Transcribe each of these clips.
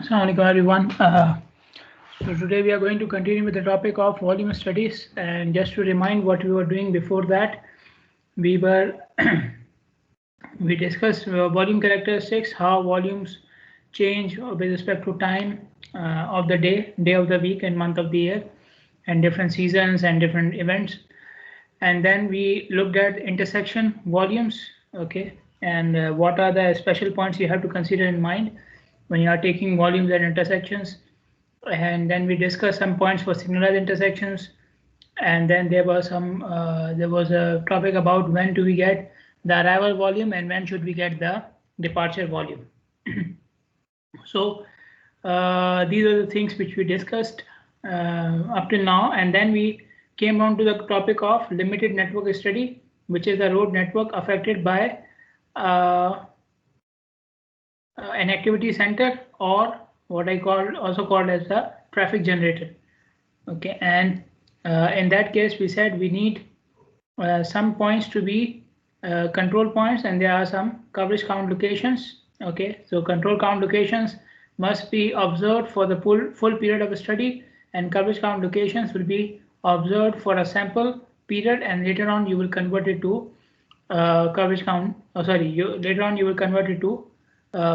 Assalamualaikum everyone. So today we are going to continue with the topic of volume studies, and just to remind what we were doing before that, we were we discussed volume characteristics, how volumes change with respect to time of the day of the week, and month of the year, and different seasons and different events. And then we looked at intersection volumes, okay, and what are the special points you have to consider in mind when you are taking volumes and intersections. And then we discussed some points for signalized intersections, and then there was a topic about when do we get the arrival volume and when should we get the departure volume. So these are the things which we discussed up till now, and then we came on to the topic of limited network study, which is a road network affected by an activity center, or what I also called as the traffic generator. Okay, and in that case we said we need some points to be control points, and there are some coverage count locations. Okay, so control count locations must be observed for the full period of a study, and coverage count locations will be observed for a sample period, and later on you will convert it to coverage count. Later on you will convert it to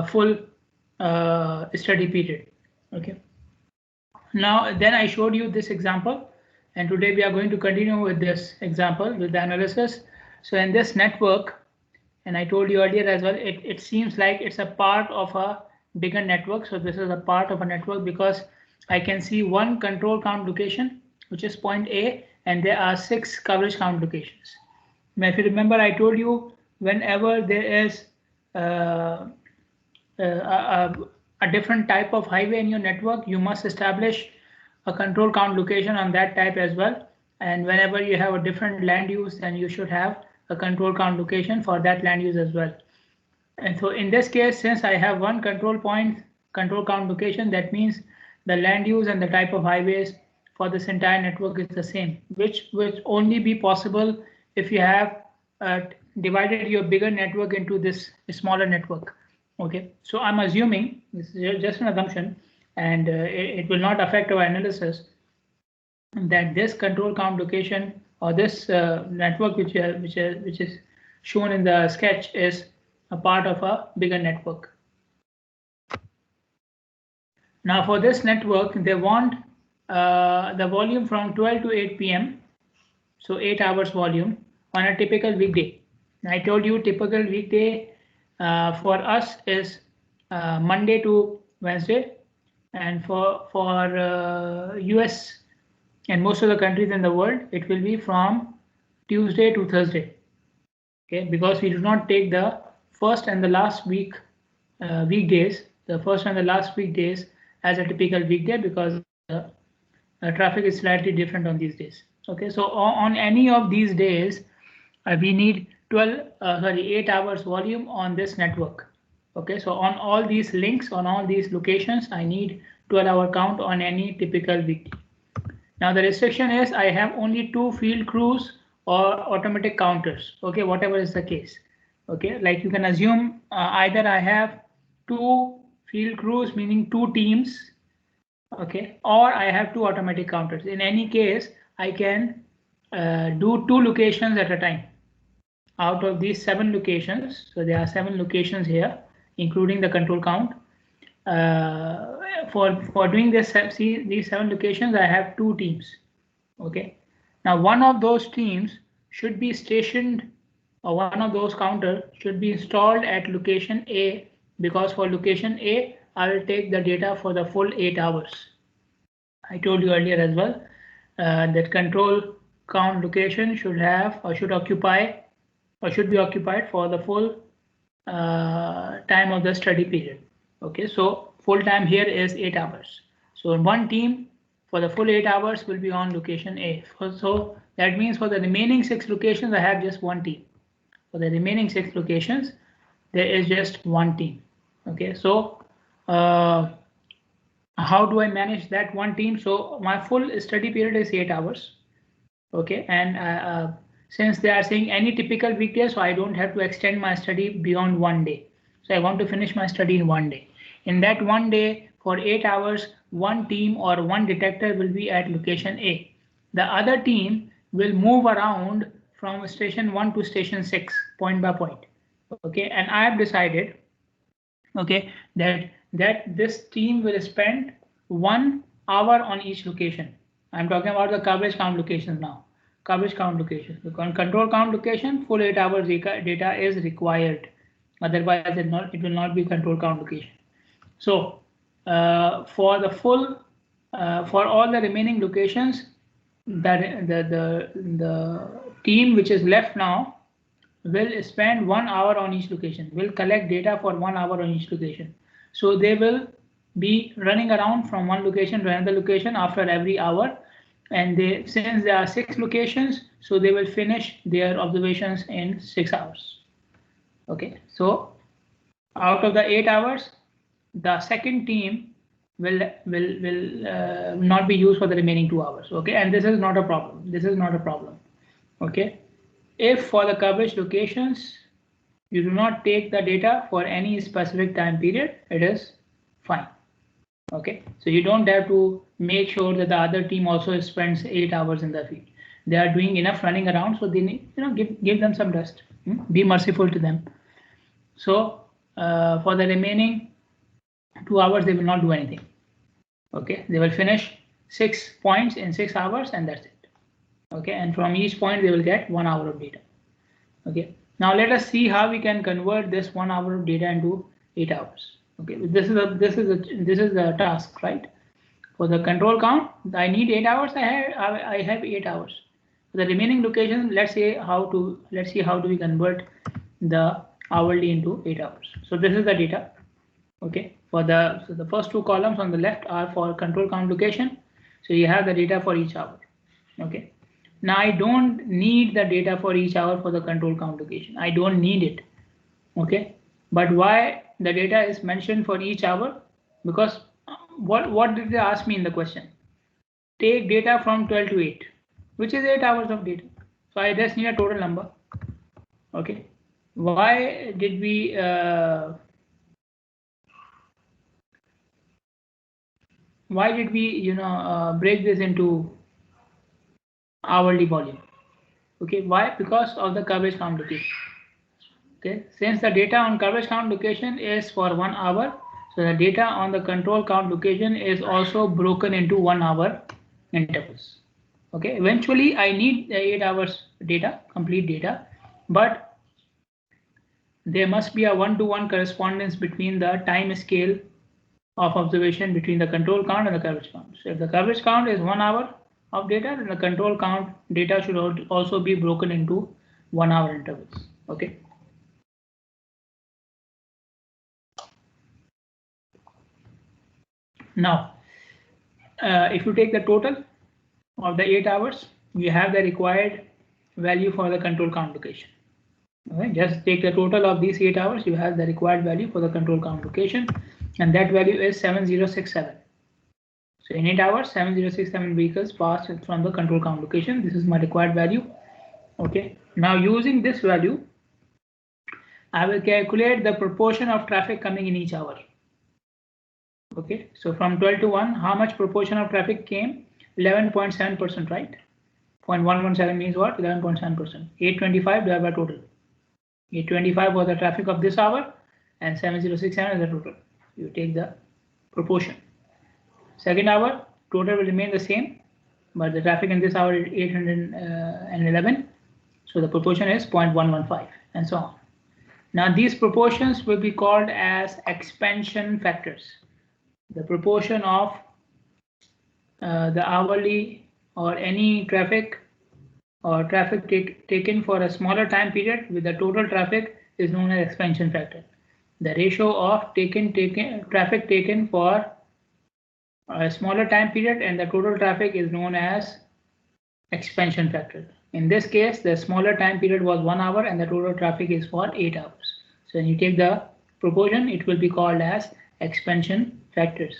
full study period. Okay. Now then I showed you this example, and today we are going to continue with this example with the analysis. So in this network, and I told you earlier as well, it seems like it's a part of a bigger network. So this is a part of a network because I can see one control count location, which is point A, and there are 6 coverage count locations. Now, if you remember, I told you whenever there is a different type of highway in your network, you must establish a control count location on that type as well. And whenever you have a different land use, then you should have a control count location for that land use as well. And so in this case, since I have one control count location, that means the land use and the type of highways for this entire network is the same, which will only be possible if you have divided your bigger network into this smaller network. Okay, so I'm assuming, this is just an assumption, and it will not affect our analysis, that this control count location or this network which is shown in the sketch is a part of a bigger network. Now for this network, they want the volume from 12 to 8 p.m. So 8 hours volume on a typical weekday. I told you typical weekday for us is Monday to Wednesday, and for US and most of the countries in the world, it will be from Tuesday to Thursday. Okay, because we do not take the first and the last weekdays, the first and the last weekdays as a typical weekday, because traffic is slightly different on these days. Okay, so on any of these days, we need 8 hours volume on this network. Okay, so on all these links, on all these locations, I need 12-hour count on any typical weekday. Now the restriction is I have only 2 field crews or automatic counters. Okay, whatever is the case. Okay, like you can assume either I have 2 field crews, meaning 2 teams. Okay, or I have 2 automatic counters. In any case, I can do 2 locations at a time out of these 7 locations. So there are 7 locations here, including the control count. For doing this, see these 7 locations, I have 2 teams. Okay, now one of those teams should be stationed, or one of those counters should be installed at location A, because for location A, I will take the data for the full 8 hours. I told you earlier as well that control count location should have or should be occupied for the full time of the study period. Okay, so full time here is 8 hours. So one team for the full 8 hours will be on location A. So that means for the remaining 6 locations, I have just one team. For the remaining 6 locations, there is just one team. Okay, so how do I manage that one team? So my full study period is 8 hours. Okay, and since they are saying any typical weekday, so I don't have to extend my study beyond one day. So I want to finish my study in one day. In that one day, for 8 hours, one team or one detector will be at location A. The other team will move around from station 1 to station 6, point by point. Okay, and I have decided, okay, that this team will spend 1 hour on each location. I'm talking about the coverage count locations now. Coverage count location. On control count location, full 8 hours data is required. Otherwise, it will not be control count location. So for the full, for all the remaining locations, that the team which is left now will spend 1 hour on each location, will collect data for 1 hour on each location. So they will be running around from one location to another location after every hour. And since there are 6 locations, so they will finish their observations in 6 hours. Okay, so out of the 8 hours, the second team will not be used for the remaining 2 hours. Okay, and this is not a problem. This is not a problem. Okay, if for the coverage locations you do not take the data for any specific time period, it is fine. Okay, so you don't have to make sure that the other team also spends 8 hours in the field. They are doing enough running around, so they need, give them some rest. Be merciful to them. So for the remaining 2 hours, they will not do anything. Okay, they will finish 6 points in 6 hours, and that's it. Okay, and from each point they will get 1 hour of data. Okay, now let us see how we can convert this 1 hour of data into 8 hours. Okay, this is the task, right? For the control count, I need 8 hours. I have 8 hours. For the remaining location, let's see how do we convert the hourly into 8 hours. So this is the data. Okay, so the first 2 columns on the left are for control count location. So you have the data for each hour. Okay, now I don't need the data for each hour for the control count location. I don't need it. Okay, but why the data is mentioned for each hour? Because what did they ask me in the question? Take data from 12 to 8, which is 8 hours of data. So I just need a total number. Okay, why did we break this into hourly volume? Okay, why? Because of the coverage count location. Okay, since the data on coverage count location is for 1 hour, so the data on the control count location is also broken into 1 hour intervals. Okay, eventually I need the 8 hours data, complete data, but there must be a 1-to-1 correspondence between the time scale of observation between the control count and the coverage count. So if the coverage count is 1 hour of data, then the control count data should also be broken into 1 hour intervals. Okay. Now, if you take the total of the 8 hours, you have the required value for the control count location. Okay, just take the total of these 8 hours, you have the required value for the control count location, and that value is 7067. So in 8 hours, 7067 vehicles passed from the control count location. This is my required value. Okay, now using this value, I will calculate the proportion of traffic coming in each hour. Okay, so from 12 to 1, how much proportion of traffic came? 11.7%, right? 0.117 means what? 11.7%. 825 divided by total. 825 was the traffic of this hour, and 7067 is the total. You take the proportion. Second hour, total will remain the same, but the traffic in this hour is 811. So the proportion is 0.115, and so on. Now these proportions will be called as expansion factors. The proportion of the hourly or any traffic or traffic taken for a smaller time period with the total traffic is known as expansion factor. The ratio of traffic taken for a smaller time period and the total traffic is known as expansion factor. In this case, the smaller time period was 1 hour and the total traffic is for 8 hours. So when you take the proportion, it will be called as expansion factors.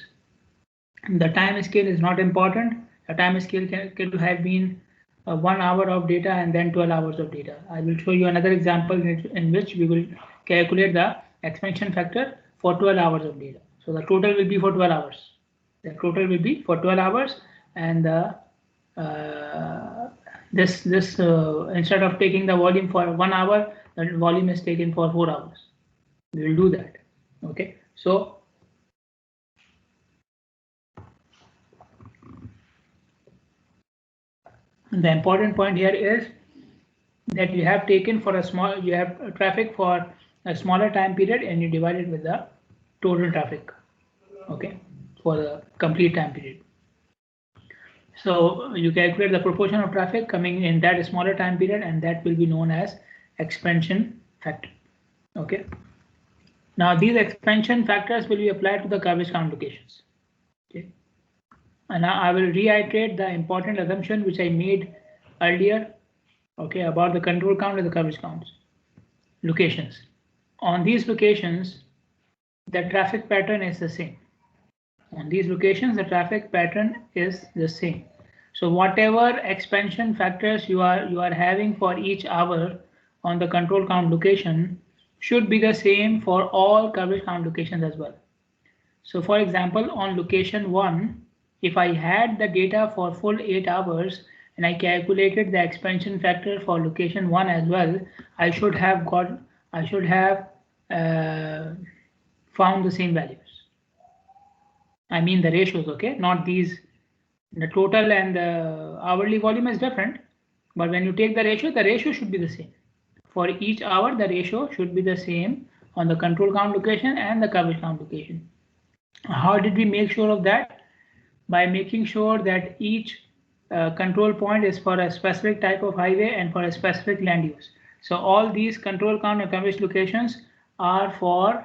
The time scale is not important. The time scale could have been 1 hour of data and then 12 hours of data. I will show you another example in which we will calculate the expansion factor for 12 hours of data. So the total will be for 12 hours. The total will be for 12 hours, and this instead of taking the volume for 1 hour, the volume is taken for 4 hours. We will do that. Okay, so the important point here is that you have taken for you have traffic for a smaller time period and you divide it with the total traffic, okay, for the complete time period. So you calculate the proportion of traffic coming in that smaller time period, and that will be known as expansion factor. Okay. Now these expansion factors will be applied to the garbage count locations. Okay. And now I will reiterate the important assumption which I made earlier, okay, about the control count and the garbage counts locations. On these locations, the traffic pattern is the same. On these locations, the traffic pattern is the same. So whatever expansion factors you are having for each hour on the control count location should be the same for all garbage count locations as well. So for example, on location 1, if I had the data for full 8 hours and I calculated the expansion factor for location 1 as well, I should have found the same values. I mean the ratios, okay, not these. The total and the hourly volume is different, but when you take the ratio should be the same. For each hour, the ratio should be the same on the control count location and the garbage count location. How did we make sure of that? By making sure that each control point is for a specific type of highway and for a specific land use. So all these control count and garbage locations are for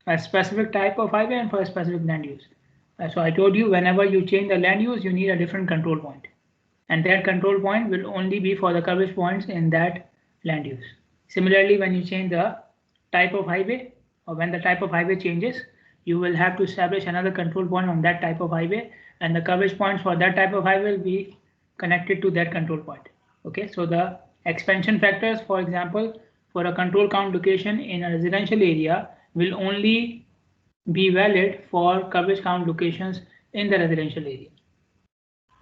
a specific type of highway and for a specific land use. So I told you, whenever you change the land use, you need a different control point, and that control point will only be for the garbage points in that land use. Similarly, when you change the type of highway, or when the type of highway changes, you will have to establish another control point on that type of highway, and the garbage points for that type of highway will be connected to that control point. Okay, so the expansion factors, for example, for a control count location in a residential area will only be valid for garbage count locations in the residential area.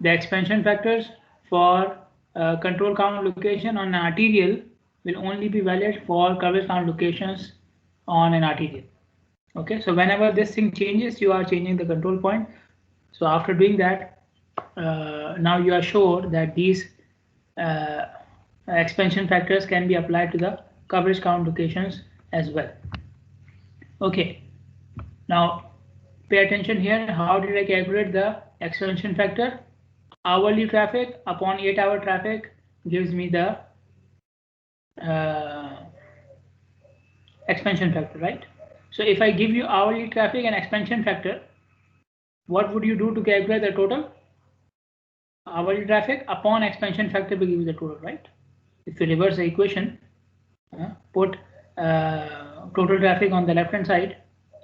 The expansion factors for control count location on an arterial will only be valid for garbage count locations on an arterial. Okay, so whenever this thing changes, you are changing the control point. So after doing that, now you are sure that these expansion factors can be applied to the coverage count locations as well. Okay, now pay attention here. How did I calculate the expansion factor? Hourly traffic upon 8-hour traffic gives me the expansion factor, right? So if I give you hourly traffic and expansion factor, what would you do to calculate the total? Hourly traffic upon expansion factor will give you the total, right? If you reverse the equation, put total traffic on the left hand side,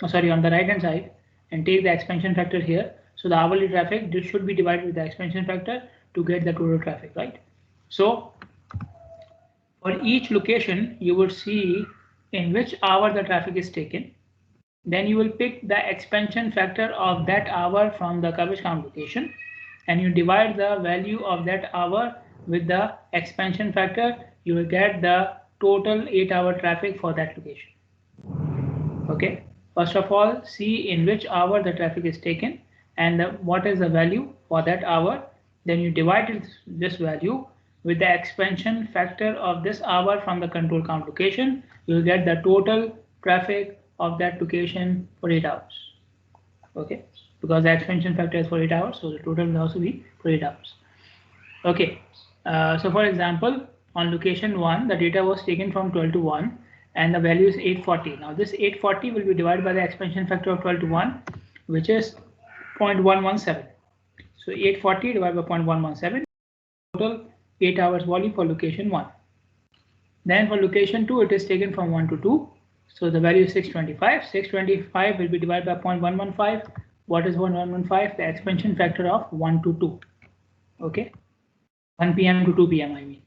on the right hand side, and take the expansion factor here. So the hourly traffic should be divided with the expansion factor to get the total traffic, right? So for each location, you would see in which hour the traffic is taken. Then you will pick the expansion factor of that hour from the garbage count location, and you divide the value of that hour with the expansion factor. You will get the total 8-hour traffic for that location. Okay, first of all, see in which hour the traffic is taken and what is the value for that hour. Then you divide this value with the expansion factor of this hour from the control count location. You will get the total traffic of that location for 8 hours. Okay, because the expansion factor is for 8 hours, so the total will also be for 8 hours. Okay, so for example, on location 1, the data was taken from 12 to 1 and the value is 840. Now this 840 will be divided by the expansion factor of 12 to 1, which is 0.117. So 840 divided by 0.117, total 8 hours volume for location 1. Then for location 2, it is taken from 1 to 2. So the value is 625. 625 will be divided by 0.115. What is 0.115? The expansion factor of 1 to 2. Okay, 1 p.m. to 2 p.m. I mean.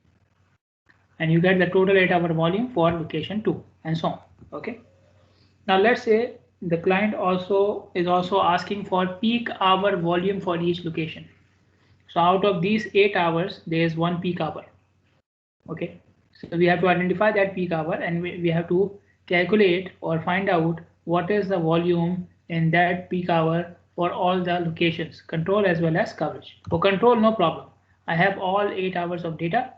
And you get the total 8-hour volume for location 2 and so on. Okay. Now let's say the client is also asking for peak hour volume for each location. So out of these 8 hours, there is one peak hour. Okay, so we have to identify that peak hour, and we have to calculate or find out what is the volume in that peak hour for all the locations, control as well as coverage. For control, no problem. I have all 8 hours of data.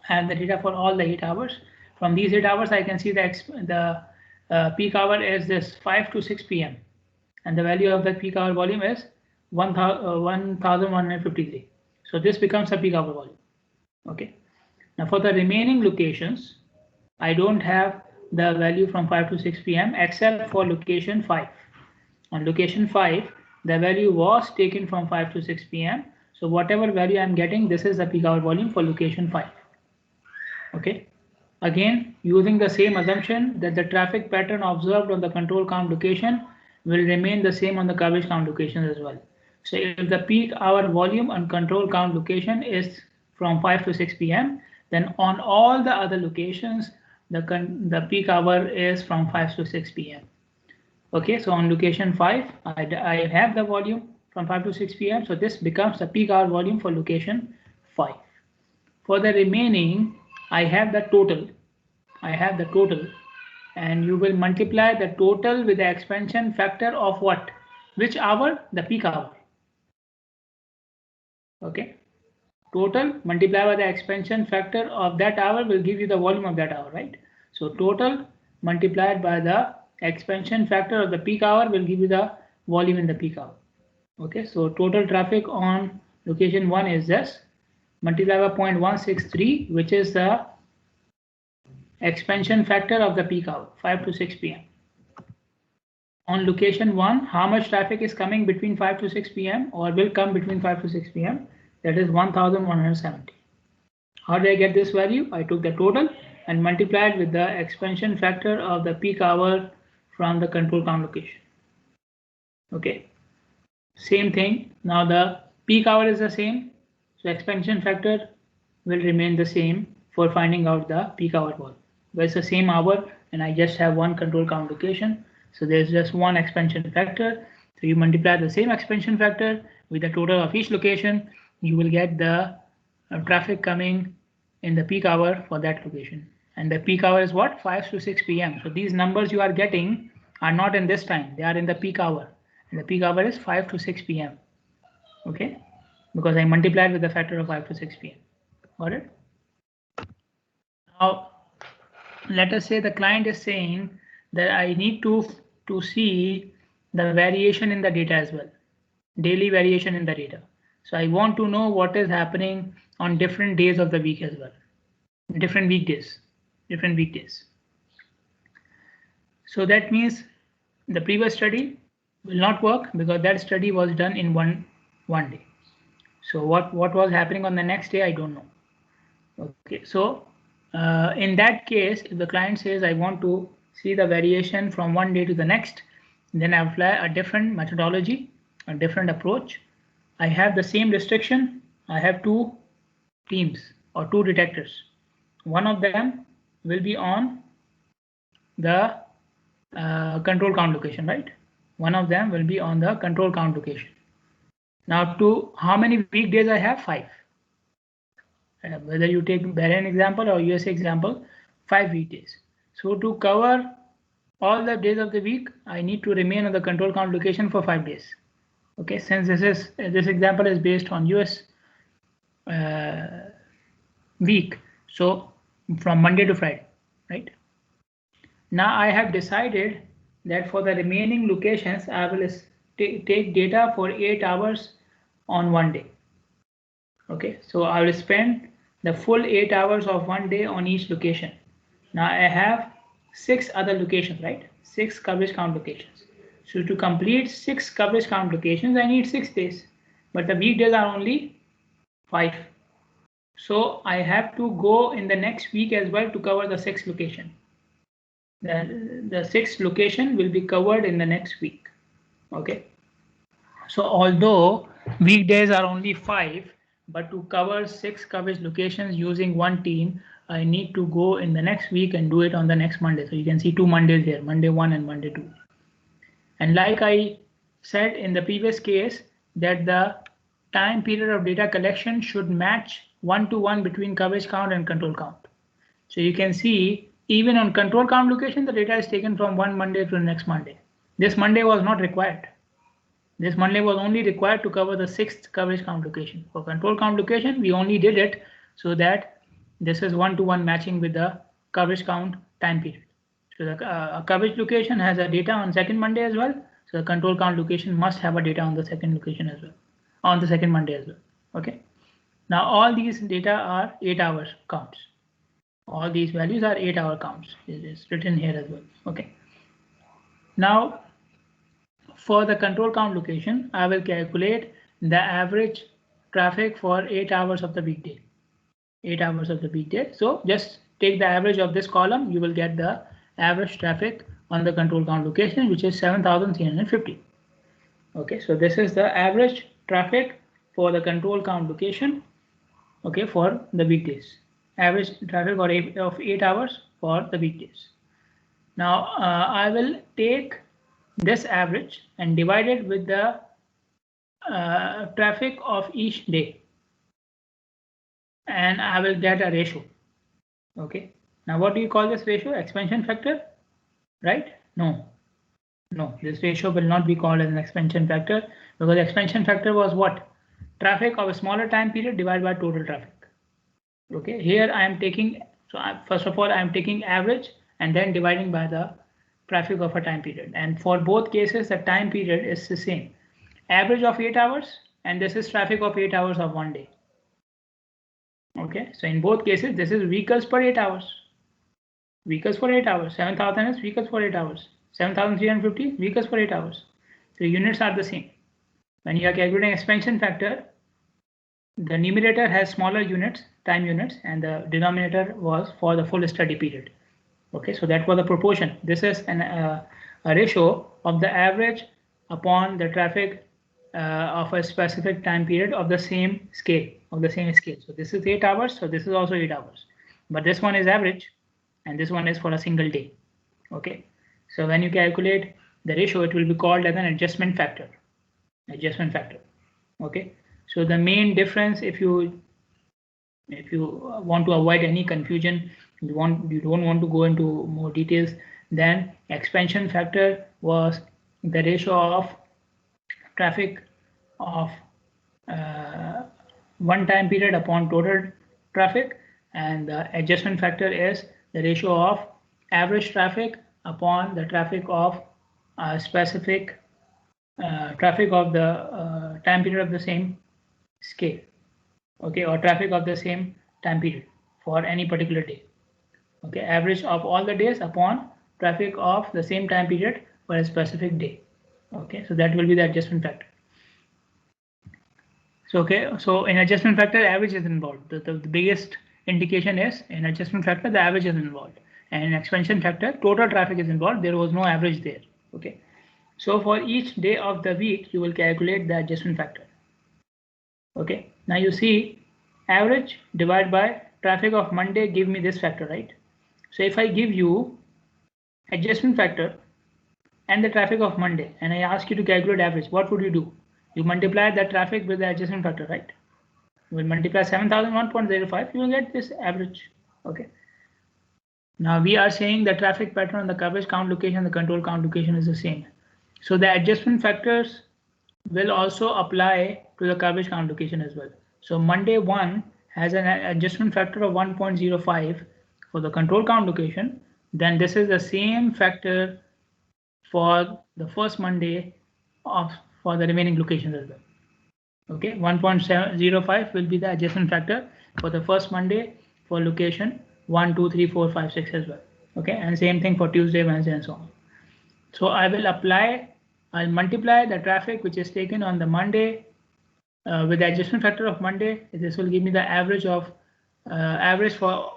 I have the data for all the 8 hours. From these 8 hours, I can see that the peak hour is this 5 to 6 p.m. and the value of the peak hour volume is 1153. So this becomes a peak hour volume. Okay. Now for the remaining locations, I don't have the value from 5 to 6 p.m. except for location 5. On location 5, the value was taken from 5 to 6 p.m. So whatever value I'm getting, this is the peak hour volume for location 5. Okay. Again, using the same assumption that the traffic pattern observed on the control count location will remain the same on the coverage count location as well. So if the peak hour volume on control count location is from 5 to 6 p.m., then on all the other locations, the peak hour is from 5 to 6 p.m. Okay, so on location 5, I have the volume from 5 to 6 p.m. So this becomes the peak hour volume for location 5. For the remaining, I have the total. And you will multiply the total with the expansion factor of what? Which hour? The peak hour. Okay. Total multiplied by the expansion factor of that hour will give you the volume of that hour, right? So total multiplied by the expansion factor of the peak hour will give you the volume in the peak hour. Okay, so total traffic on location 1 is this, multiplied by 0.163, which is the expansion factor of the peak hour, 5 to 6 p.m. On location 1, how much traffic is coming between 5 to 6 p.m. or will come between 5 to 6 p.m.? That is 1170. How did I get this value? I took the total and multiplied with the expansion factor of the peak hour from the control count location. Okay, same thing. Now the peak hour is the same, so expansion factor will remain the same for finding out the peak hour volume. But it's the same hour and I just have one control count location, so there's just one expansion factor. So you multiply the same expansion factor with the total of each location, you will get the traffic coming in the peak hour for that location. And the peak hour is what? 5 to 6 p.m. So these numbers you are getting are not in this time, they are in the peak hour. And the peak hour is 5 to 6 p.m. Okay, because I multiplied with the factor of 5 to 6 p.m. Got it? Now, let us say the client is saying that I need to see the variation in the data as well, daily variation in the data. So I want to know what is happening on different days of the week as well, different weekdays. So that means the previous study will not work because that study was done in one day. So what was happening on the next day, I don't know. Okay, so in that case, if the client says I want to see the variation from one day to the next, then I apply a different methodology, a different approach. I have the same restriction. I have two teams or two detectors. One of them will be on the control count location, right? One of them will be on the control count location. Now, to how many weekdays I have? 5. Whether you take Bahrain example or USA example, 5 weekdays. So to cover all the days of the week, I need to remain on the control count location for 5 days. Okay, since this example is based on US week, so from Monday to Friday, right? Now I have decided that for the remaining locations, I will take data for 8 hours on one day. Okay, so I will spend the full 8 hours of one day on each location. Now I have 6 other locations, right? 6 coverage count locations. So to complete 6 coverage count locations, I need 6 days, but the weekdays are only 5. So I have to go in the next week as well to cover the 6th location. The 6th location will be covered in the next week. Okay. So although weekdays are only 5, but to cover 6 coverage locations using one team, I need to go in the next week and do it on the next Monday. So you can see 2 Mondays here, Monday 1 and Monday 2. And like I said in the previous case, that the time period of data collection should match 1-to-1 between coverage count and control count. So you can see even on control count location, the data is taken from one Monday to the next Monday. This Monday was not required. This Monday was only required to cover the 6th coverage count location. For control count location, we only did it so that this is 1-to-1 matching with the coverage count time period. So the coverage location has a data on second Monday as well. So the control count location must have a data on the second location as well, on the second Monday as well. Okay. Now all these data are 8-hour counts. All these values are 8-hour counts. It is written here as well. Okay. Now for the control count location, I will calculate the average traffic for 8 hours of the weekday. 8 hours of the weekday. So just take the average of this column. You will get the average traffic on the control count location, which is 7,350. Okay, so this is the average traffic for the control count location. Okay, for the weekdays. Average traffic of 8 hours for the weekdays. Now I will take this average and divide it with the traffic of each day, and I will get a ratio. Okay, now what do you call this ratio? Expansion factor, right? No, this ratio will not be called as an expansion factor, because expansion factor was what? Traffic of a smaller time period divided by total traffic. Okay, here I am taking, so first of all I am taking average and then dividing by the traffic of a time period, and for both cases the time period is the same, average of 8 hours, and this is traffic of 8 hours of one day. Okay, so in both cases this is vehicles per 8 hours. Vehicles for 8 hours. 7,000 is vehicles for 8 hours. 7,350 vehicles for 8 hours. So units are the same. When you are calculating expansion factor, the numerator has smaller units, time units, and the denominator was for the full study period. Okay, so that was the proportion. This is a ratio of the average upon the traffic of a specific time period of the same scale. So this is 8 hours. So this is also 8 hours. But this one is average, and this one is for a single day. Okay, so when you calculate the ratio, it will be called as an adjustment factor. Okay, so the main difference, if you want to avoid any confusion, you don't want to go into more details, then expansion factor was the ratio of traffic of one time period upon total traffic, and the adjustment factor is the ratio of average traffic upon the traffic of specific traffic of the time period of the same scale. Okay, or traffic of the same time period for any particular day. Okay, average of all the days upon traffic of the same time period for a specific day. Okay, so that will be the adjustment factor. So okay, so in adjustment factor, average is involved. The biggest indication is in adjustment factor, the average is involved, and in expansion factor, total traffic is involved. There was no average there. Okay, so for each day of the week, you will calculate the adjustment factor. Okay, now you see average divided by traffic of Monday give me this factor, right? So if I give you adjustment factor and the traffic of Monday, and I ask you to calculate average, what would you do? You multiply that traffic with the adjustment factor, right? You will multiply 7,001.05, you will get this average. Okay, now we are saying the traffic pattern on the coverage count location, the control count location is the same. So the adjustment factors will also apply to the coverage count location as well. So Monday 1 has an adjustment factor of 1.05 for the control count location. Then this is the same factor for the first Monday for the remaining locations as well. Okay, 1.05 will be the adjustment factor for the first Monday for location 1, 2, 3, 4, 5, 6 as well. Okay, and same thing for Tuesday, Wednesday, and so on. So I'll multiply the traffic which is taken on the Monday with the adjustment factor of Monday. This will give me the average of average for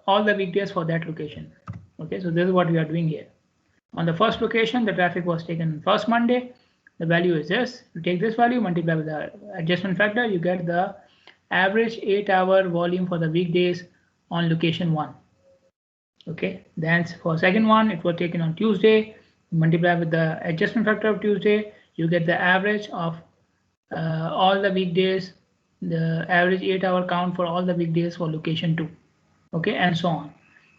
all the weekdays for that location. Okay, so this is what we are doing here. On the first location, the traffic was taken first Monday. The value is this. You take this value, multiply with the adjustment factor, you get the average 8-hour volume for the weekdays on location 1. Okay, then for second one, it was taken on Tuesday. multiply with the adjustment factor of Tuesday, you get the average of all the weekdays, the average 8-hour count for all the weekdays for location 2. Okay, and so on.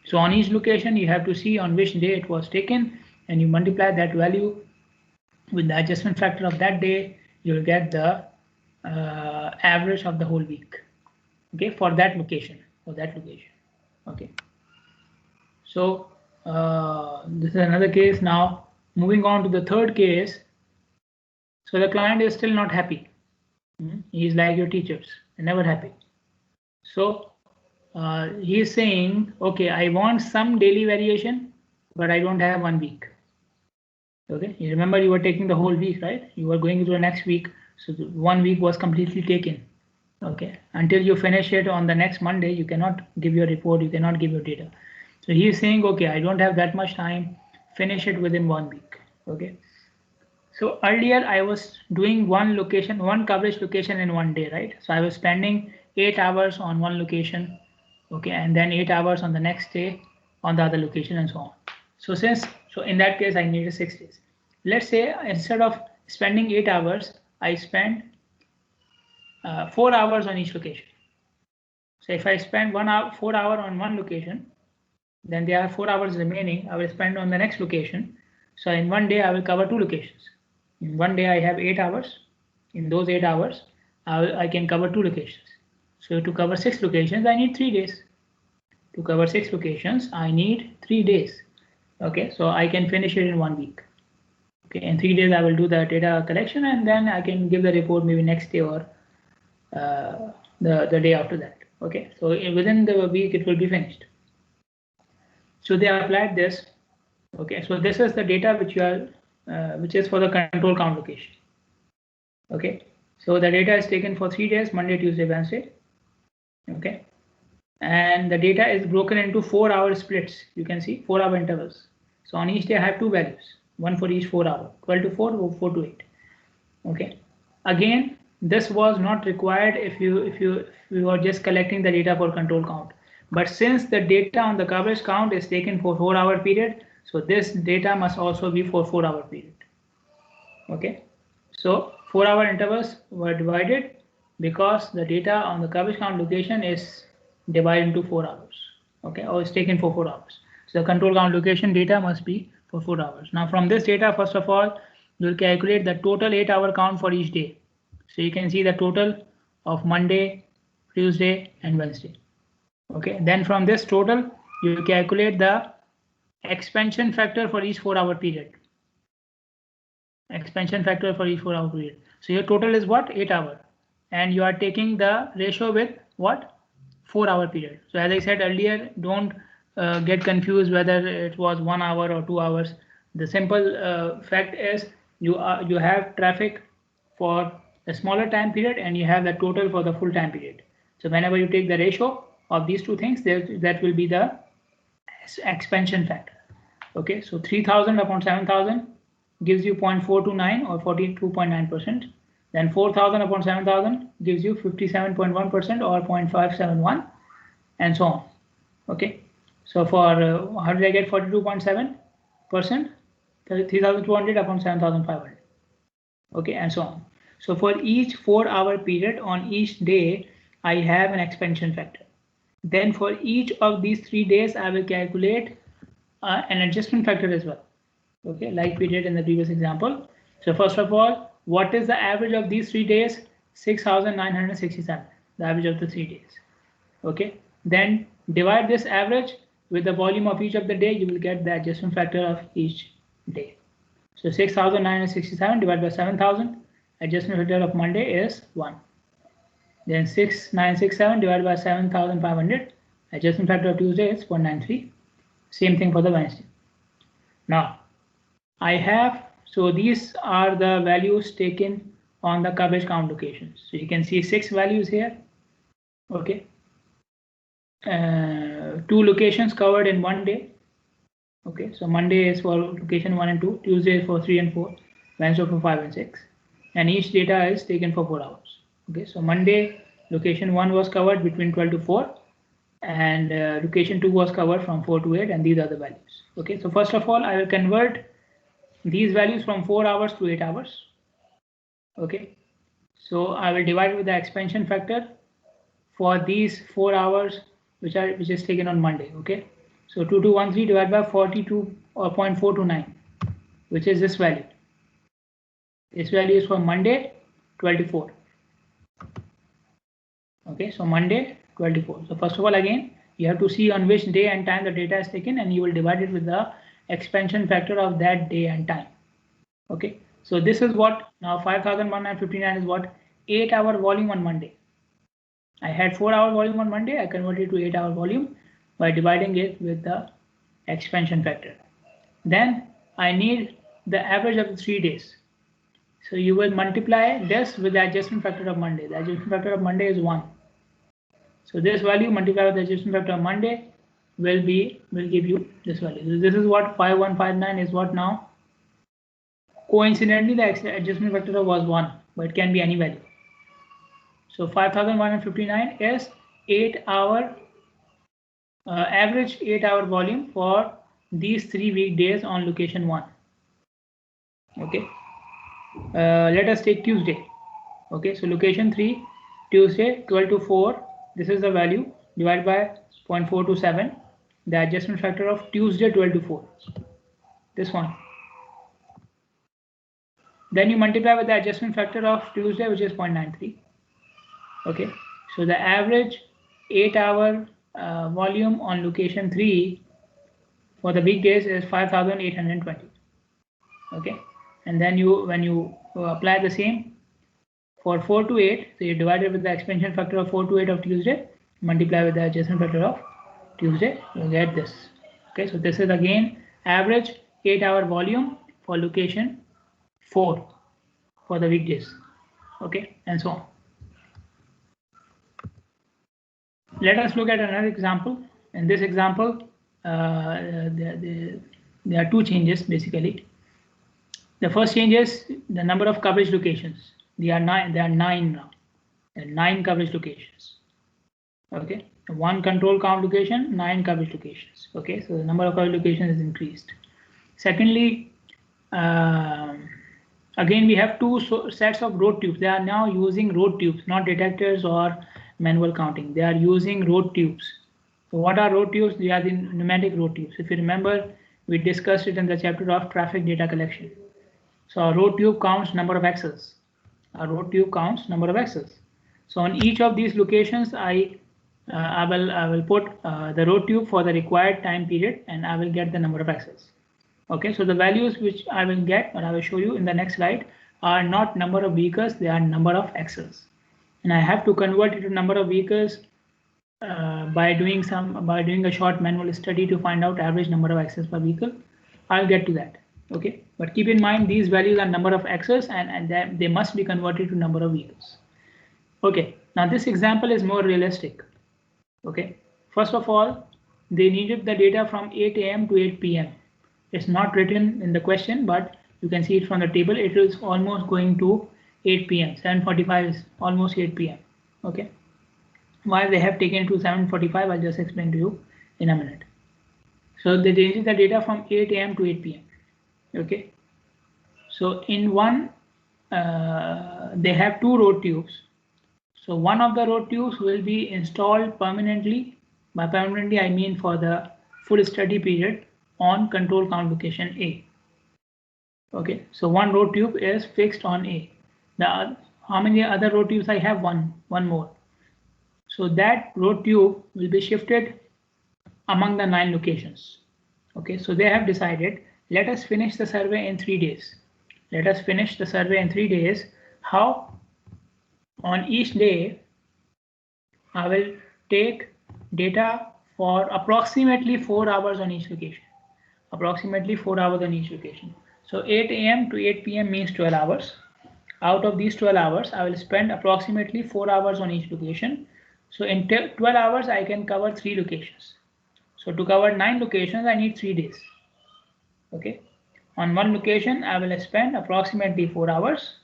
So on each location, you have to see on which day it was taken, and you multiply that value with the adjustment factor of that day. You'll get the average of the whole week. Okay, for that location. Okay. So this is another case. Now moving on to the third case. So the client is still not happy. He is like your teachers, they're never happy. So he is saying, okay, I want some daily variation, but I don't have 1 week. Okay, you remember you were taking the whole week, right? You were going to the next week, so 1 week was completely taken. Okay, until you finish it on the next Monday, you cannot give your report, you cannot give your data. So he is saying, okay, I don't have that much time, finish it within 1 week. Okay, so earlier I was doing one coverage location in 1 day, right? So I was spending 8 hours on one location, okay, and then 8 hours on the next day on the other location, and so on. So in that case I needed 6 days. Let's say instead of spending 8 hours, I spend 4 hours on each location. So if I spend 4 hours on one location, then there are 4 hours remaining I will spend on the next location. So in 1 day I will cover 2 locations. In 1 day I have 8 hours. In those 8 hours I can cover 2 locations. So to cover 6 locations I need 3 days. To cover 6 locations I need 3 days. Okay, so I can finish it in 1 week. Okay, in 3 days I will do the data collection, and then I can give the report maybe next day or the day after that. Okay, so within the week it will be finished. So they applied this. Okay, so this is the data which is for the control count location. Okay, so the data is taken for 3 days, Monday, Tuesday, Wednesday. Okay, and the data is broken into 4-hour splits. You can see 4-hour intervals. So on each day I have 2 values, one for each 4 hour, 12 to 4 or 4 to 8. Okay, again this was not required if you were just collecting the data for control count, but since the data on the coverage count is taken for 4-hour period, so this data must also be for 4-hour period. Okay, so 4-hour intervals were divided because the data on the coverage count location is divided into 4 hours. Okay, or it's taken for 4 hours. So the control count location data must be for 4 hours. Now from this data, first of all, you'll calculate the total 8-hour count for each day. So you can see the total of Monday, Tuesday, and Wednesday. Okay, then from this total, you will calculate the expansion factor for each 4-hour period. Expansion factor for each 4-hour period. So your total is what? 8 hour, and you are taking the ratio with what? 4-hour period. So as I said earlier, don't get confused whether it was 1 hour or 2 hours. The simple fact is you have traffic for a smaller time period and you have the total for the full time period. So whenever you take the ratio of these two things, that will be the expansion factor. Okay, so 3000 upon 7000 gives you 0.429 or 42.9%. Then 4000 upon 7000 gives you 57.1% or 0.571, and so on. Okay, so for how did I get 42.7%? 3200 upon 7500. Okay, and so on. So for each 4-hour period on each day, I have an expansion factor. Then for each of these 3 days, I will calculate an adjustment factor as well. Okay, like we did in the previous example. So first of all, what is the average of these 3 days? 6,967, the average of the 3 days. Okay, then divide this average with the volume of each of the day, you will get the adjustment factor of each day. So 6,967 divided by 7,000, adjustment factor of Monday is 1. Then 6,967 divided by 7,500, adjustment factor of Tuesday is 0.93. Same thing for the Wednesday. Now I have, so these are the values taken on the coverage count locations. So you can see 6 values here. Okay, 2 locations covered in 1 day. Okay, so Monday is for location 1 and 2, Tuesday is for 3 and 4, Wednesday for 5 and 6, and each data is taken for 4 hours. Okay, so Monday location 1 was covered between 12 to 4, and location 2 was covered from 4 to 8, and these are the values. Okay, so first of all, I will convert these values from 4 hours to 8 hours. Okay, so I will divide with the expansion factor for these 4 hours which is taken on Monday. Okay, so 2213 divided by 42.429, which is this value. This value is for Monday 12 to 4. Okay, so Monday 12 to 4. So first of all, again, you have to see on which day and time the data is taken, and you will divide it with the expansion factor of that day and time. Okay, so this is what now 5159 is what 8-hour volume on Monday. I had 4-hour volume on Monday. I converted to 8-hour volume by dividing it with the expansion factor. Then I need the average of the 3 days. So you will multiply this with the adjustment factor of Monday. The adjustment factor of Monday is 1. So this value multiplied with the adjustment factor of Monday will give you this value. So this is what 5159 is what now. Coincidentally, the adjustment factor was 1, but it can be any value. So 5159 is 8-hour average 8-hour volume for these 3 weekdays on location 1. Okay, let us take Tuesday. Okay, so location 3, Tuesday 12 to 4. This is the value divided by 0.427. The adjustment factor of Tuesday 12 to 4. This one. Then you multiply with the adjustment factor of Tuesday, which is 0.93. Okay, so the average 8-hour volume on location 3 for the weekdays is 5820. Okay, and then when you apply the same for 4 to 8, so you divide it with the expansion factor of 4 to 8 of Tuesday, multiply with the adjustment factor of Tuesday, you get this. Okay, so this is again average 8-hour volume for location 4 for the weekdays. Okay, and so on. Let us look at another example. In this example, there are 2 changes basically. The first change is the number of coverage locations. There are 9 now. There are 9 coverage locations. Okay, 1 control count location, 9 coverage locations. Okay, so the number of coverage locations is increased. Secondly, again we have 2 sets of road tubes. They are now using road tubes, not detectors or manual counting. They are using road tubes. So what are road tubes? They are the pneumatic road tubes. If you remember, we discussed it in the chapter of traffic data collection. So a road tube counts number of axles. A road tube counts number of axles. So on each of these locations, I will put the road tube for the required time period, and I will get the number of axles. Okay, so the values which I will get, or I will show you in the next slide, are not number of vehicles, they are number of axles. And I have to convert it to number of vehicles by doing a short manual study to find out average number of axles per vehicle. I'll get to that. Okay, but keep in mind these values are number of axles, and they must be converted to number of vehicles. Okay, now this example is more realistic. Okay, first of all, they needed the data from 8 a.m. to 8 p.m. It's not written in the question, but you can see it from the table. It is almost going to 8 p.m. 7:45 is almost 8 p.m. Okay, why they have taken to 7:45, I'll just explain to you in a minute. So they needed the data from 8 a.m. to 8 p.m. Okay, so in one they have 2 road tubes. So one of the road tubes will be installed permanently. By permanently, I mean for the full study period on control count location A. Okay, so one road tube is fixed on A. How many other road tubes I have? One more. So that road tube will be shifted among the 9 locations. Okay, so they have decided, let us finish the survey in 3 days. Let us finish the survey in 3 days. How? On each day, I will take data for approximately 4 hours on each location. Approximately 4 hours on each location. So 8 a.m. to 8 p.m. means 12 hours. Out of these 12 hours, I will spend approximately 4 hours on each location. So in 12 hours, I can cover 3 locations. So to cover 9 locations, I need 3 days. Okay. On one location, I will spend approximately 4 hours.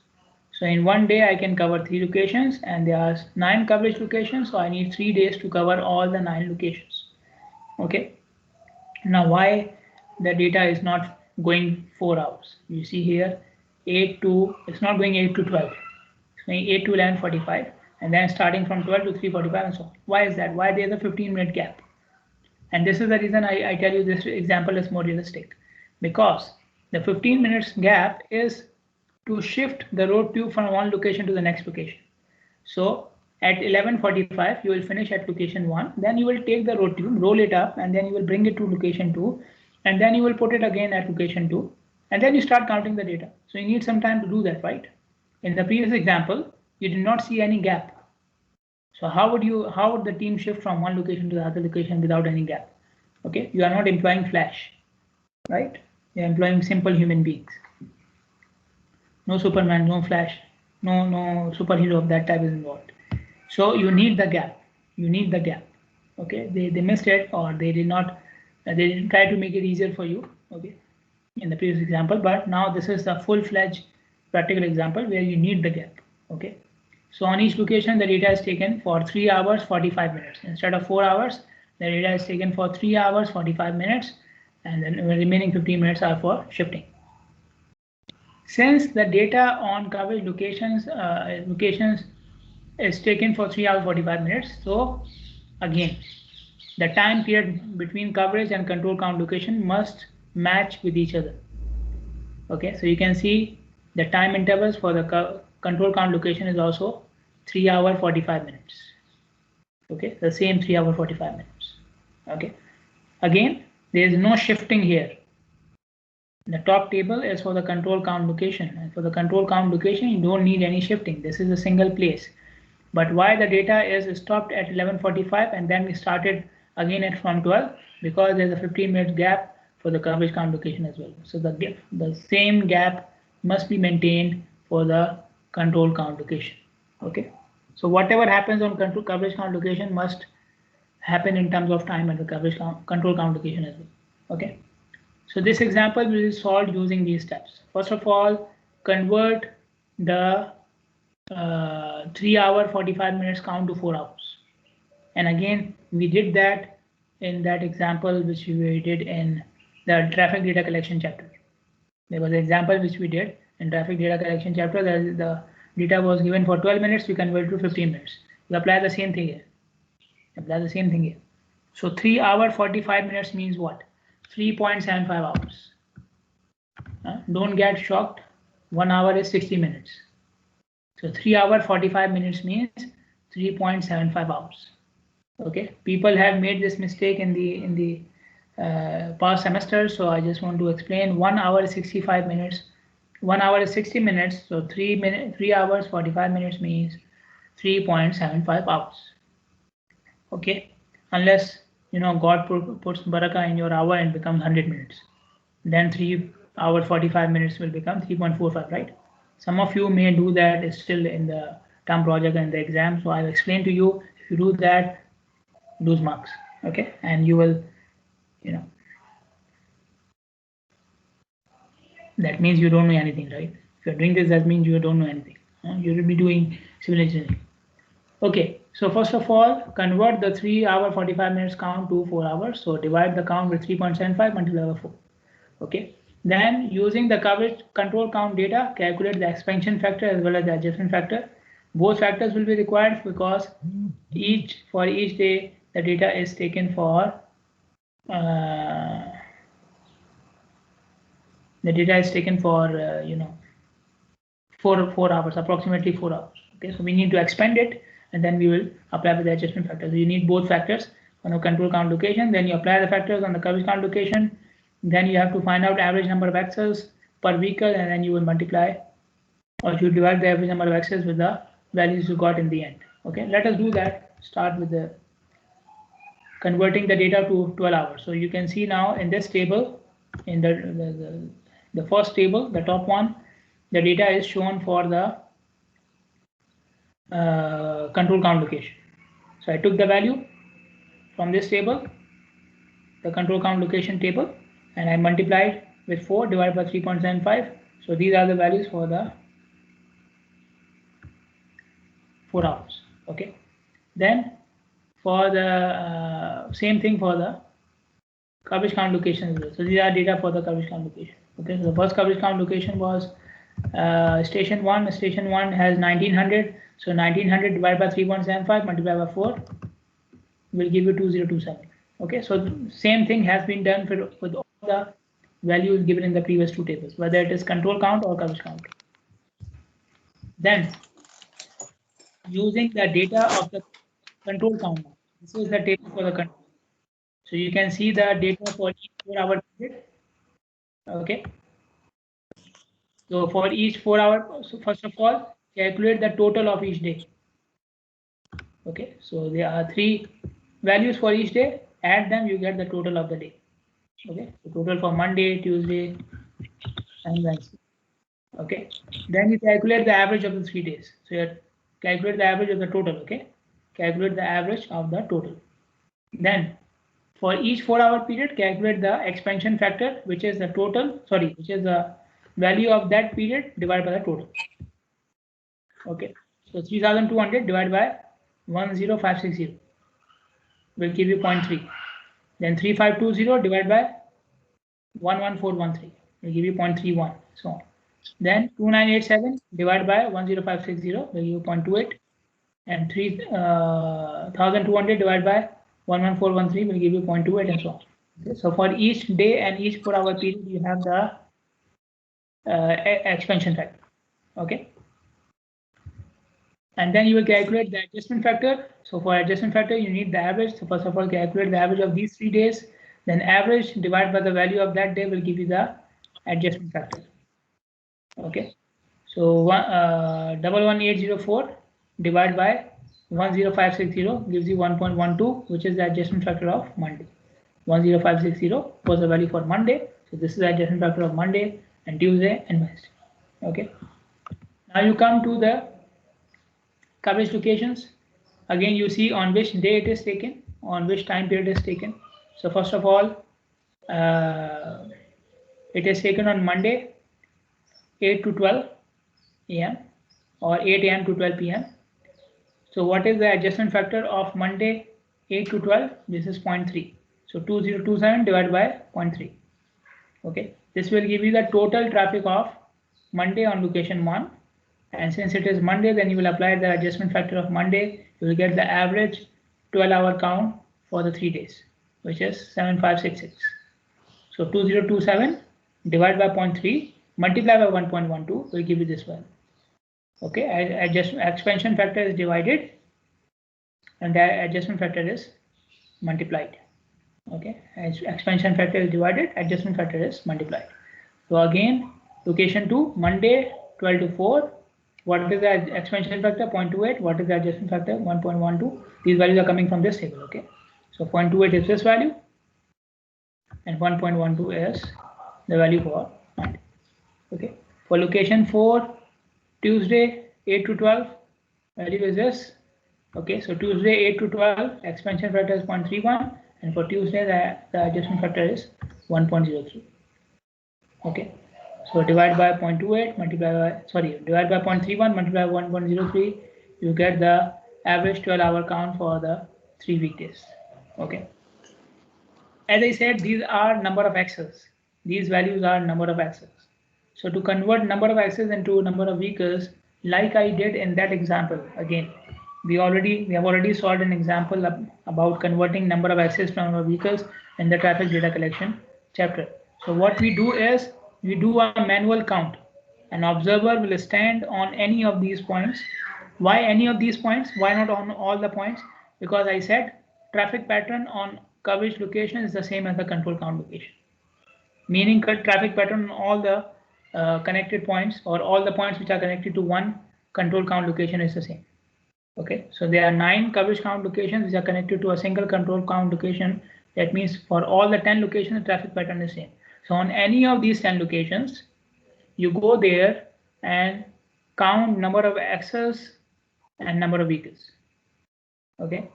So in one day, I can cover 3 locations, and there are 9 coverage locations. So I need 3 days to cover all the 9 locations. Okay. Now, why the data is not going 4 hours. You see here 8 to, it's not going 8 to 12, it's going 8 to 11:45, and then starting from 12 to 3:45 and so on. Why is that? Why there's a 15-minute gap? And this is the reason I tell you this example is more realistic, because the 15 minutes gap is to shift the road tube from one location to the next location. So at 11:45 you will finish at location 1, then you will take the road tube, roll it up, and then you will bring it to location 2, and then you will put it again at location 2, and then you start counting the data. So you need some time to do that, right? In the previous example, you did not see any gap. So how would the team shift from one location to the other location without any gap? Okay, you are not employing Flash, right? You're employing simple human beings. No Superman, no Flash, no superhero of that type is involved. So you need the gap. You need the gap. Okay, they missed it, or they did not. They didn't try to make it easier for you. Okay, in the previous example, but now this is the full-fledged practical example where you need the gap. Okay. So on each location, the data is taken for 3 hours 45 minutes. Instead of 4 hours, the data is taken for 3 hours 45 minutes, and then the remaining 15 minutes are for shifting. Since the data on coverage locations is taken for 3 hours 45 minutes, so again, the time period between coverage and control count location must match with each other. Okay, so you can see the time intervals for the control count location is also 3 hours 45 minutes. Okay, the same 3 hours 45 minutes. Okay, again, there is no shifting here. The top table is for the control count location, and for the control count location you don't need any shifting. This is a single place. But why the data is stopped at 11:45 and then we started again at from 12? Because there's a 15-minute gap for the coverage count location as well. So the same gap must be maintained for the control count location. Okay, so whatever happens on coverage count location must happen in terms of time at the coverage control count location as well. Okay, so this example will be solved using these steps. First of all, convert the 3 hour 45 minutes count to 4 hours. And again, we did that in that example which we did in the traffic data collection chapter. There was an example which we did in traffic data collection chapter. That the data was given for 12 minutes, we convert to 15 minutes. You apply the same thing here. Apply the same thing here. So 3 hour 45 minutes means what? 3.75 hours. Don't get shocked. 1 hour is 60 minutes. So 3 hour 45 minutes means 3.75 hours. Okay, people have made this mistake in the past semester, so I just want to explain. 1 hour is 65 minutes. 1 hour is 60 minutes, so 3 hours 45 minutes means 3.75 hours. Okay, unless God puts barakah in your hour and becomes 100 minutes, then 3 hour 45 minutes will become 3.45, right? Some of you may do that, is still in the term project and the exam, so I'll explain to you. If you do that, lose marks. Okay, and you will, that means you don't know anything, right? If you're doing this, that means you don't know anything. You will be doing civil engineering. Okay, so first of all, convert the 3 hour 45 minutes count to 4 hours. So divide the count with 3.75 multiply by 4. Okay, then using the coverage control count data, calculate the expansion factor as well as the adjustment factor. Both factors will be required because for each day the data is taken for four hours, approximately 4 hours. Okay, so we need to expand it, and then we will apply with the adjustment factor. So you need both factors on the control count location, then you apply the factors on the coverage count location, then you have to find out average number of access per vehicle, and then you will multiply, or you divide the average number of access with the values you got in the end. Okay, let us do that. Start with the converting the data to 12 hours. So you can see now in this table, in the first table, the top one, the data is shown for the control count location. So I took the value from this table, the control count location table, and I multiplied with 4 divided by 3.75. So these are the values for the 4 hours. Okay, then for the same thing for the coverage count location as well. So these are data for the coverage count location. Okay, so the first coverage count location was station 1. Station 1 has 1900, so 1900 divided by 3.75 multiplied by 4 will give you 2027. Okay, so same thing has been done with all the values given in the previous two tables, whether it is control count or coverage count. Then using the data of the control count, this is the table for the control. So you can see the data for each 4-hour period. Okay. So for each 4-hour, so first of all, calculate the total of each day. Okay. So there are 3 values for each day. Add them, you get the total of the day. Okay. So total for Monday, Tuesday, and Wednesday. Okay. Then you calculate the average of the 3 days. So you calculate the average of the total. Okay. Calculate the average of the total. Then for each 4-hour period, calculate the expansion factor, which is the total, which is the value of that period divided by the total. Okay, so 3200 divided by 10560 will give you 0.3. Then 3520 divided by 11413 will give you 0.31. So on. Then 2987 divided by 10560 will give you 0.28, and 3200 divided by 11413 will give you 0.28, and so on. Okay, so for each day and each 4-hour period, you have the expansion factor. Okay. And then you will calculate the adjustment factor. So for adjustment factor, you need the average. So first of all, calculate the average of these 3 days. Then average divided by the value of that day will give you the adjustment factor. Okay. So 11804 divided by 10560 gives you 1.12, which is the adjustment factor of Monday. 10560 was the value for Monday. So this is the adjustment factor of Monday and Tuesday and Wednesday. Okay. Now you come to the coverage locations. Again, you see on which day it is taken, on which time period it is taken. So first of all, it is taken on Monday 8 to 12 a.m. or 8 a.m. to 12 p.m. So what is the adjustment factor of Monday 8 to 12? This is 0.3. So 2027 divided by 0.3. Okay, this will give you the total traffic of Monday on location 1. And since it is Monday, then you will apply the adjustment factor of Monday. You will get the average 12-hour count for the 3 days, which is 7566. So 2027 divided by 0.3 multiplied by 1.12 will give you this one. Okay, expansion factor is divided and the adjustment factor is multiplied. Okay, as expansion factor is divided, adjustment factor is multiplied. So again, location 2, Monday 12 to 4. What is the expansion factor? 0.28. What is the adjustment factor? 1.12. These values are coming from this table. Okay, so 0.28 is this value, and 1.12 is the value for Monday. Okay, for location 4, Tuesday 8 to 12, value is this. Okay, so Tuesday 8 to 12, expansion factor is 0.31, and for Tuesday the adjustment factor is 1.03. Okay, so divide by 0.28 divide by 0.31 multiply by 1.03, you get the average 12-hour count for the 3 weekdays. Okay, as I said, these are number of axes. These values are number of axes. So to convert number of axes into number of vehicles, like I did in that example, again, we have already solved an example about converting number of axes from number of vehicles in the traffic data collection chapter. So what we do is we do a manual count. An observer will stand on any of these points. Why any of these points? Why not on all the points? Because I said traffic pattern on coverage location is the same as the control count location. Meaning traffic pattern on all the connected points or all the points which are connected to one control count location is the same. Okay, so there are 9 coverage count locations which are connected to a single control count location. That means for all the 10 locations, the traffic pattern is same. So on any of these 10 locations, you go there and count number of axes and number of vehicles. Okay,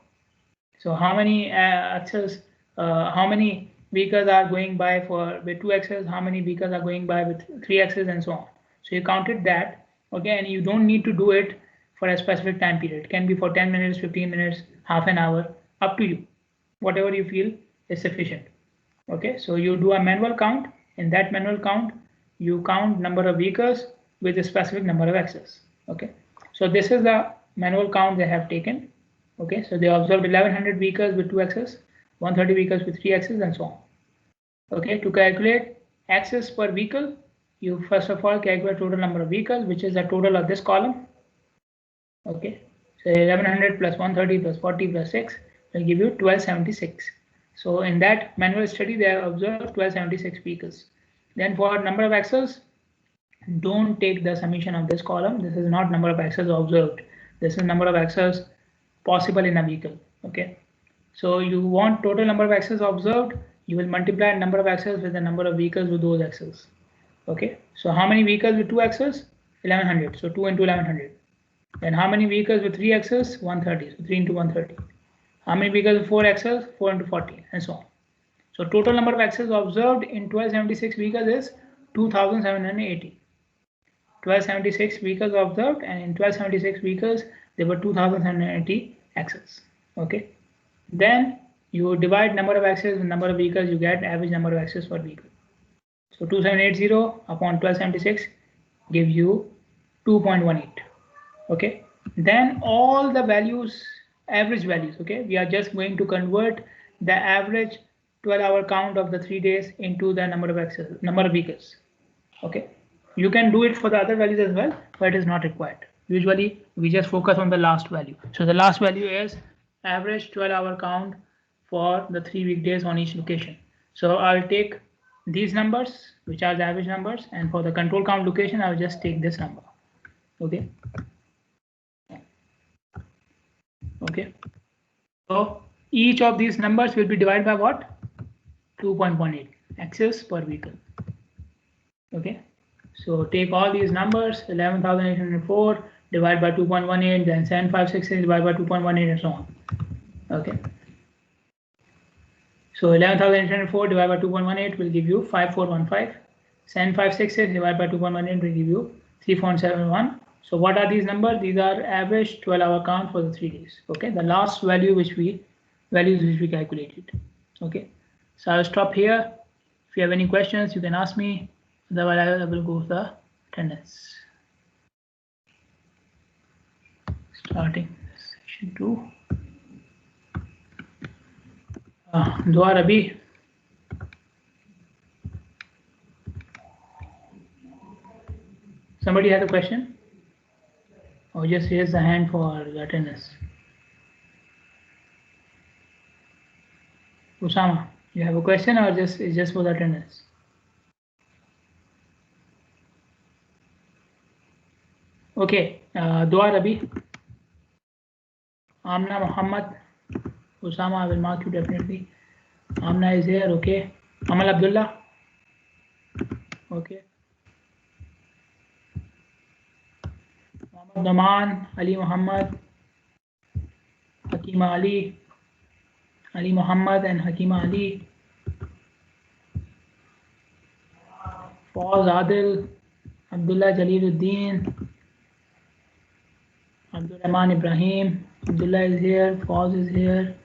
so how many axes, how many vehicles are going by with 2 axes, how many vehicles are going by with 3 axes, and so on. So you counted that. Okay, and you don't need to do it for a specific time period. It can be for 10 minutes, 15 minutes, half an hour, up to you. Whatever you feel is sufficient. Okay, so you do a manual count. In that manual count, you count number of vehicles with a specific number of axes. Okay, so this is the manual count they have taken. Okay, so they observed 1100 vehicles with 2 axes, 130 vehicles with 3 axes, and so on. Okay, to calculate axes per vehicle, you first of all calculate total number of vehicles, which is the total of this column. Okay, so 1100 plus 130 plus 40 plus 6 will give you 1276. So in that manual study, they have observed 1276 vehicles. Then for number of axles, don't take the summation of this column. This is not number of axles observed. This is number of axles possible in a vehicle. Okay, so you want total number of axles observed, you will multiply number of axles with the number of vehicles with those axles. Okay, so how many vehicles with 2 axles? 1100. So 2 into 1100. Then how many vehicles with 3 axles? 130. So 3 into 130. How many vehicles with 4 axles? 4 into 40, and so on. So total number of axles observed in 1276 vehicles is 2780. 1276 vehicles observed, and in 1276 vehicles there were 2780 axles. Okay, then you divide number of axles with number of vehicles, you get average number of axles per vehicle. So 2780 upon 1276 gives you 2.18. Okay, then all the values, average values. Okay, we are just going to convert the average 12-hour count of the 3 days into the number of axles, number of vehicles. Okay, you can do it for the other values as well, but it is not required. Usually we just focus on the last value. So the last value is average 12-hour count for the 3 weekdays on each location. So I'll take these numbers, which are the average numbers, and for the control count location, I'll just take this number. Okay. Okay. So each of these numbers will be divided by what? 2.18 axes per vehicle. Okay. So take all these numbers, 11,804 divided by 2.18, then 7,566 divided by 2.18, and so on. Okay. So 11,804 divided by 2.18 will give you 5415. 7,566 divided by 2.18 will give you 3.71. So what are these numbers? These are average 12-hour count for the 3 days. Okay, the last values which we calculated. Okay, so I'll stop here. If you have any questions, you can ask me. Otherwise, I will go with the attendance. Starting section 2. Dua Rabi. Somebody has a question? Or just raise the hand for the attendance. Usama, you have a question or it's just for the attendance? Okay, Dua Rabi, Amna Muhammad, Usama, I will mark you definitely. Amna is here, okay. Amal Abdullah, okay. Muhammad Naman, Ali Muhammad, Hakima Ali, Ali Muhammad and Hakima Ali, Fawaz Adil, Abdullah Jaliluddin, Abdul Rahman Ibrahim, Abdullah is here, Fawaz is here,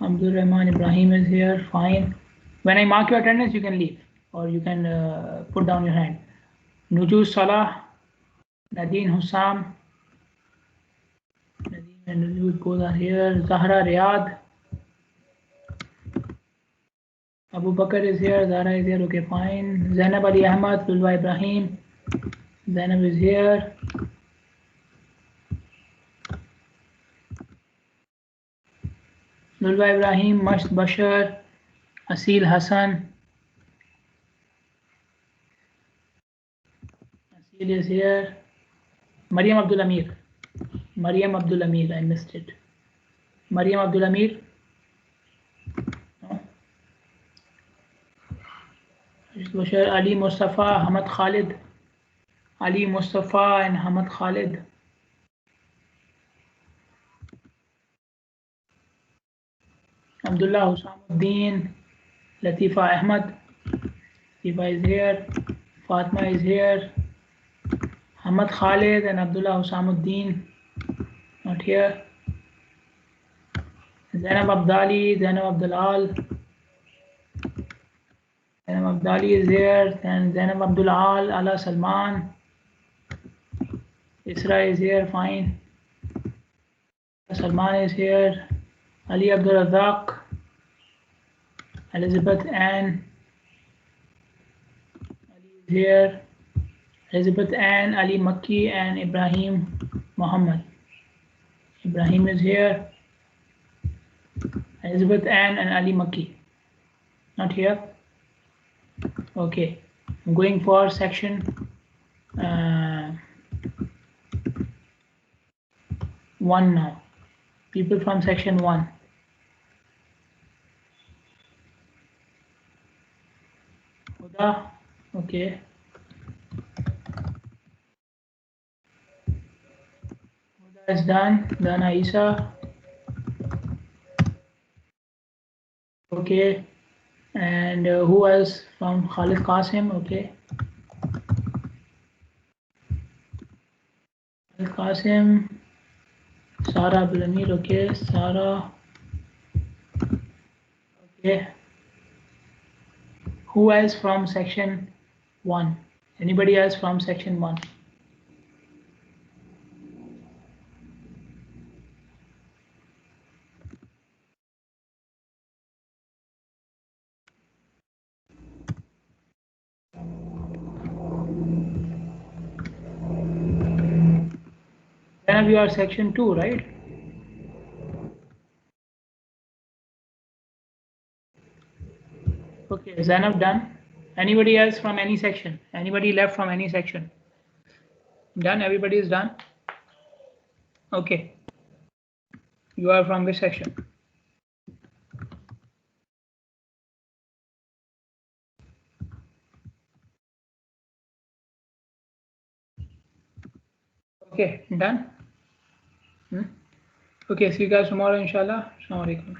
Abdul Rahman Ibrahim is here, fine. When I mark your attendance, you can leave or you can put down your hand. Nujuz Salah, Nadine Hussam, Nadine and Nujuz both are here, Zahra Riyad, Abu Bakr is here, Zahra is here, okay, fine. Zainab Ali Ahmad, Lulwa Ibrahim, Zainab is here. Lulwa Ibrahim, Masht Bashar, Asil Hassan. Asil is here. Mariam Abdul Amir. Mariam Abdul Amir, I missed it. Mariam Abdul Amir. No. Bashar, Ali Mustafa, Hamad Khalid. Ali Mustafa and Hamad Khalid. Abdullah Husamuddin, Latifa Ahmad, Latifa is here, Fatma is here, Hamad Khalid and Abdullah Husamuddin, not here, Zainab Abdali, Zainab Abdulal, Zainab Saim Abdali is here. Then Zainab Abdul Al, Ala Salman. Isra is here, fine. Salman is here. Ali Abdul Razak. Elizabeth Ann. Ali is here. Elizabeth Ann, Ali Makki, and Ibrahim Muhammad. Ibrahim is here. Elizabeth Ann and Ali Makki. Not here. Okay. I'm going for section 1 now. People from section 1. Huda. Okay. Huda is done. Dana Isa. Okay. And who else from Khalid Qasim? Okay. Khalid Qasim. Sarah Abdul Amir. Okay. Sarah. Okay. Who else from section 1? Anybody else from section 1? Then you are section 2, right? Okay, Zainab done. Anybody else from any section? Anybody left from any section? Done? Everybody is done? Okay. You are from which section? Okay, done? Okay, see you guys tomorrow, inshallah. Assalamu alaikum.